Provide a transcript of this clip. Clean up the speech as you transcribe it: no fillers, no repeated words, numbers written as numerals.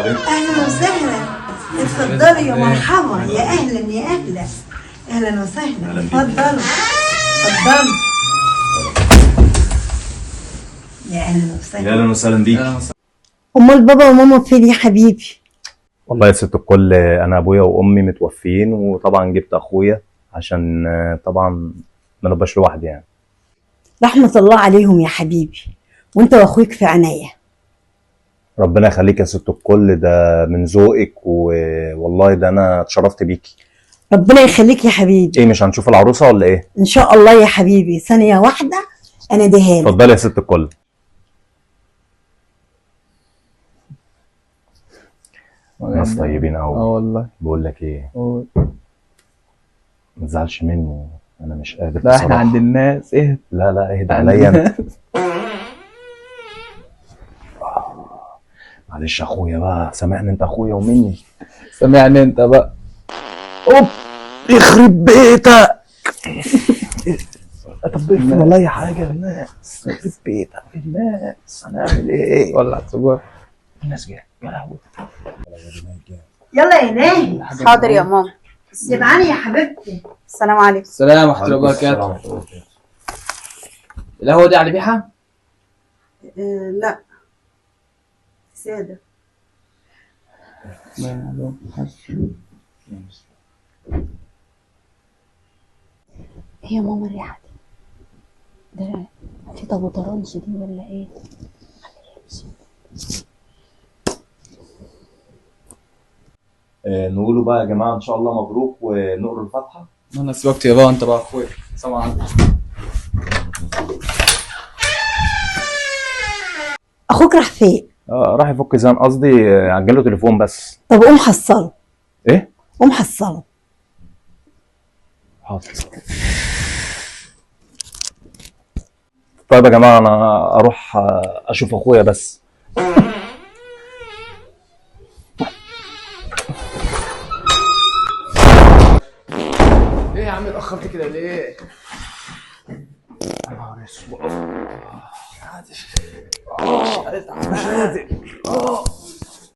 عليكم. اهلا وسهلا. اتفضلوا يا مرحبا، يا اهلا يا اهلا. اهلا وسهلا، اتفضلوا اتفضلوا. يا اهلا وسهلا. اهلا وسهلا بيك. امال بابا وماما فين يا حبيبي؟ والله يا ست الكل، انا ابويا وامي متوفيين، وطبعا جبت اخويا عشان طبعا ما نبقاش لوحدي يعني. رحمة الله عليهم يا حبيبي، وانت واخوك في عناية. ربنا يخليك يا ست الكل، ده من ذوقك، والله ده انا اتشرفت بيكي. ربنا يخليك يا حبيبي. ايه، مش هنشوف العروسه ولا ايه؟ ان شاء الله يا حبيبي، ثانية واحدة انا دهان. اتفضلي يا ست الكل. ناس طيبين قوي. والله. بقول لك ايه، ما تزعلش مني، انا مش قادر لا احنا عند الناس. ايه؟ لا اهدى عليا انت. معلش اخويا بقى، سامعني انت اخويا ومني. سامعني انت بقى. اوب، يخرب بيتك. طب افهم ولا اي حاجه، الناس يخرب بيتك، الناس هنعمل ايه؟ ولع سجارة. الناس جايه يا لهوي. يلا يا ناهي. حاضر يا ماما. جدعاني يا حبيبتي. السلام عليكم. السلام ورحمة الله وبركاته. القهوة دي على بيحة؟ لا سادة. ايه يا ماما الريحة دي؟ ده في طابو طرنش دي ولا ايه؟ نقوله بقى يا جماعه ان شاء الله مبروك، ونقرا الفاتحه. انا سبقت يا بابا، انت بقى اخويا. السلام عليكم. اخوك راح فين؟ راح يفك زان، قصدي عجل له تليفون بس. طب قوم حصله. ايه؟ قوم حصله. حاضر. طيب يا جماعه، انا اروح اشوف اخويا بس. ايه يا عم اتأخرت كده ليه؟ يا نهار اسود. مش قادر.